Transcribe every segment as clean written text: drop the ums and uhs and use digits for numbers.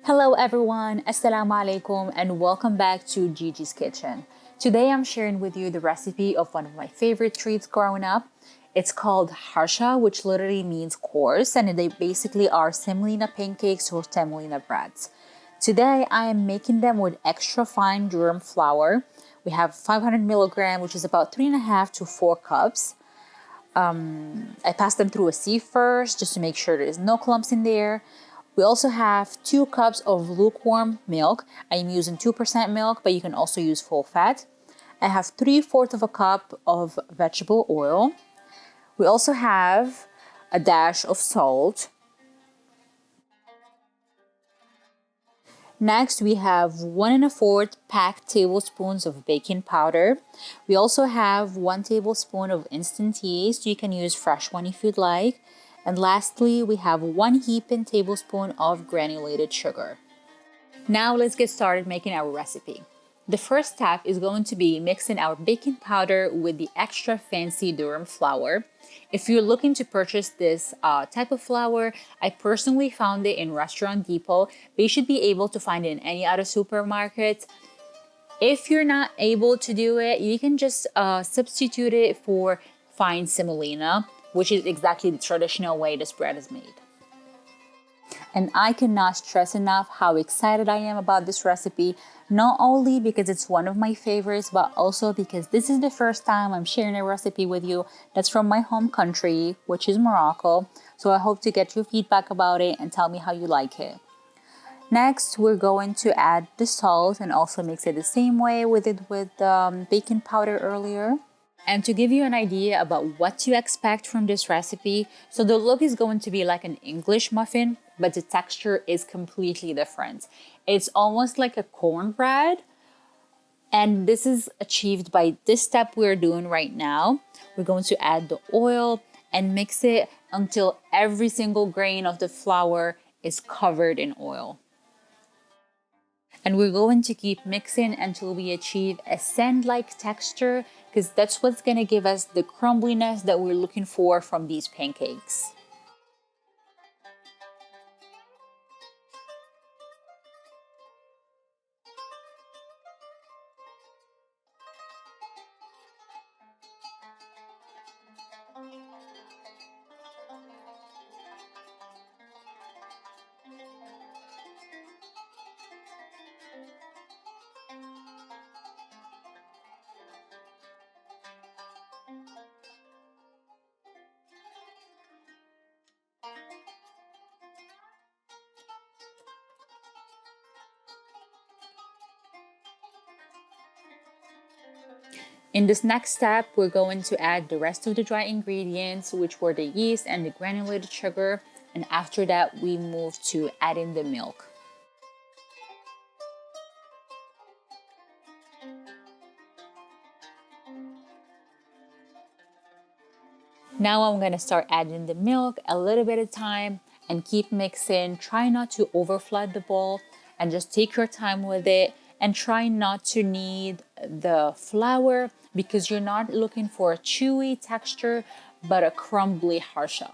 Hello everyone, Assalamu alaikum and welcome back to Gigi's Kitchen. Today I'm sharing with you the recipe of one of my favorite treats growing up. It's called Harcha, which literally means coarse, and they basically are semolina pancakes or semolina breads. Today I am making them with extra fine durum flour. We have 500 milligram, which is about 3.5 to 4 cups. I pass them through a sieve first just to make sure there's no clumps in there. We also have 2 cups of lukewarm milk. I'm using 2% milk, but you can also use full fat. I have 3/4 of a cup of vegetable oil. We also have a dash of salt. Next, we have 1 1/4 packed tablespoons of baking powder. We also have 1 tablespoon of instant yeast. You can use fresh one if you'd like. And lastly, we have 1 heaping tablespoon of granulated sugar. Now let's get started making our recipe. The first step is going to be mixing our baking powder with the extra fancy durum flour. If you're looking to purchase this type of flour, I personally found it in Restaurant Depot, but you should be able to find it in any other supermarket. If you're not able to do it, you can just substitute it for fine semolina, which is exactly the traditional way this bread is made. And I cannot stress enough how excited I am about this recipe, not only because it's one of my favorites, but also because this is the first time I'm sharing a recipe with you that's from my home country, which is Morocco. So I hope to get your feedback about it and tell me how you like it. Next, we're going to add the salt and also mix it the same way with baking powder earlier. And to give you an idea about what to expect from this recipe, so the look is going to be like an English muffin, but the texture is completely different. It's almost like a cornbread, and this is achieved by this step we're doing right now. We're going to add the oil and mix it until every single grain of the flour is covered in oil. And we're going to keep mixing until we achieve a sand-like texture, because that's what's going to give us the crumbliness that we're looking for from these pancakes. In this next step, we're going to add the rest of the dry ingredients, which were the yeast and the granulated sugar. And after that, we move to adding the milk. Now I'm gonna start adding the milk a little bit at a time and keep mixing. Try not to over flood the bowl and just take your time with it, and try not to knead the flour because you're not looking for a chewy texture but a crumbly harsha.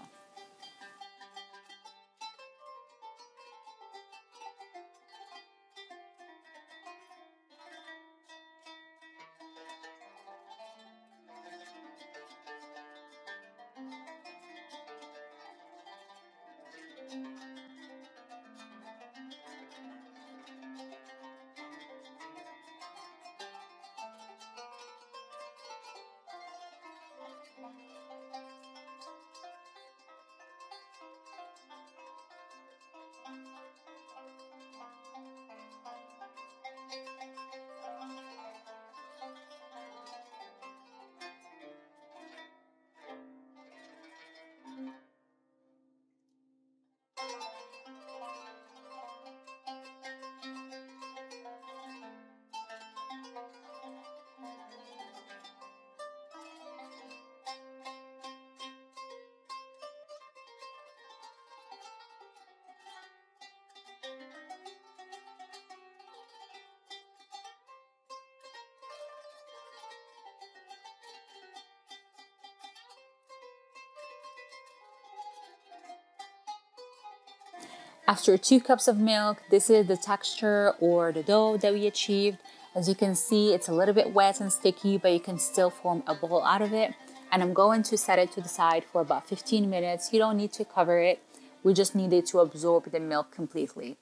After 2 cups of milk, this is the texture or the dough that we achieved. As you can see, it's a little bit wet and sticky, but you can still form a ball out of it. And I'm going to set it to the side for about 15 minutes. You don't need to cover it. We just need it to absorb the milk completely.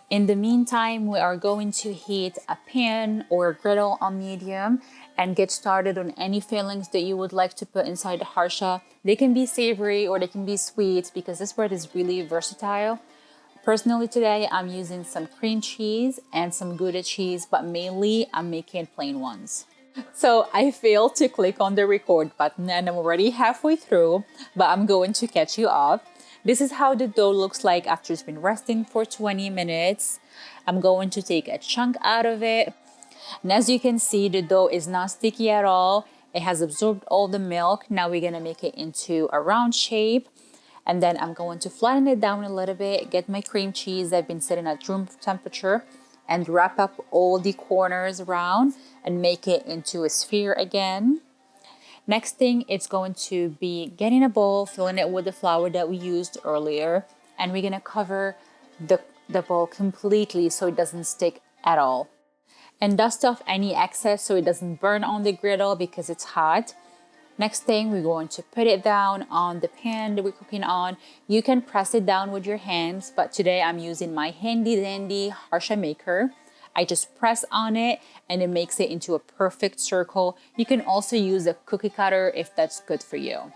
In the meantime, we are going to heat a pan or a griddle on medium and get started on any fillings that you would like to put inside the harsha. They can be savory or they can be sweet because this bread is really versatile. Personally today, I'm using some cream cheese and some Gouda cheese, but mainly I'm making plain ones. So I failed to click on the record button and I'm already halfway through, but I'm going to catch you up. This is how the dough looks like after it's been resting for 20 minutes. I'm going to take a chunk out of it. And as you can see, the dough is not sticky at all. It has absorbed all the milk. Now we're gonna make it into a round shape. And then I'm going to flatten it down a little bit, get my cream cheese that's been sitting at room temperature, and wrap up all the corners around and make it into a sphere again. Next thing, it's going to be getting a bowl, filling it with the flour that we used earlier, and we're gonna cover the bowl completely so it doesn't stick at all. And dust off any excess so it doesn't burn on the griddle because it's hot. Next thing, we're going to put it down on the pan that we're cooking on. You can press it down with your hands, but today I'm using my handy dandy harsha maker. I just press on it and it makes it into a perfect circle. You can also use a cookie cutter if that's good for you.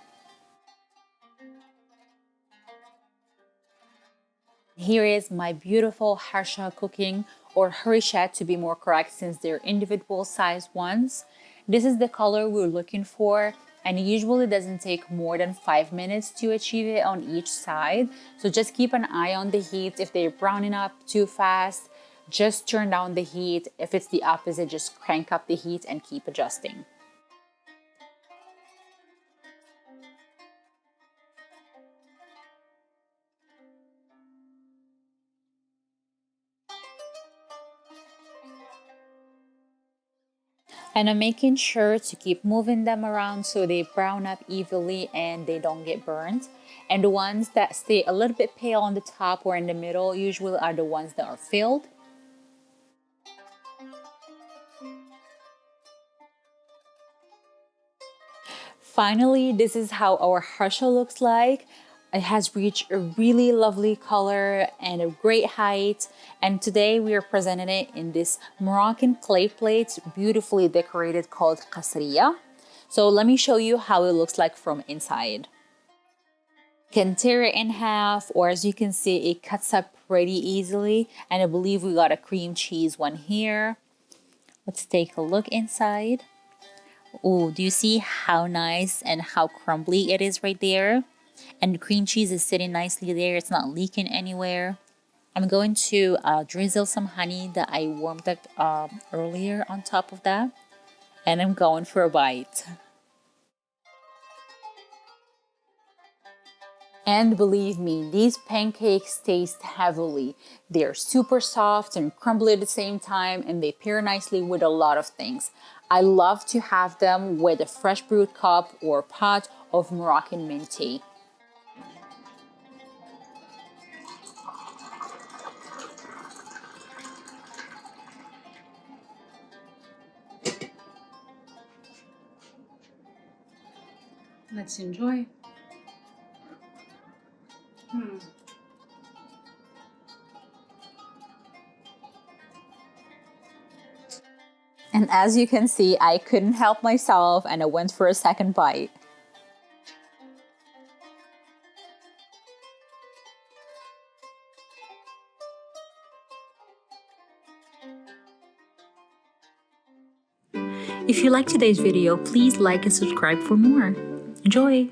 Here is my beautiful harsha cooking, or Hrichat to be more correct since they're individual sized ones. This is the color we're looking for, and it usually doesn't take more than 5 minutes to achieve it on each side. So just keep an eye on the heat. If they're browning up too fast, just turn down the heat. If it's the opposite, just crank up the heat and keep adjusting. And I'm making sure to keep moving them around so they brown up evenly and they don't get burnt. And the ones that stay a little bit pale on the top or in the middle usually are the ones that are filled. Finally, this is how our harsha looks like. It has reached a really lovely color and a great height. And today we are presenting it in this Moroccan clay plate, beautifully decorated, called qasriya. So let me show you how it looks like from inside. You can tear it in half, or as you can see, it cuts up pretty easily. And I believe we got a cream cheese one here. Let's take a look inside. Oh, do you see how nice and how crumbly it is right there? And the cream cheese is sitting nicely there. It's not leaking anywhere. I'm going to drizzle some honey that I warmed up earlier on top of that. And I'm going for a bite. And believe me, these pancakes taste heavily. They're super soft and crumbly at the same time, and they pair nicely with a lot of things. I love to have them with a fresh brewed cup or pot of Moroccan mint tea. Let's enjoy. And as you can see, I couldn't help myself and I went for a second bite. If you liked today's video, please like and subscribe for more. Enjoy!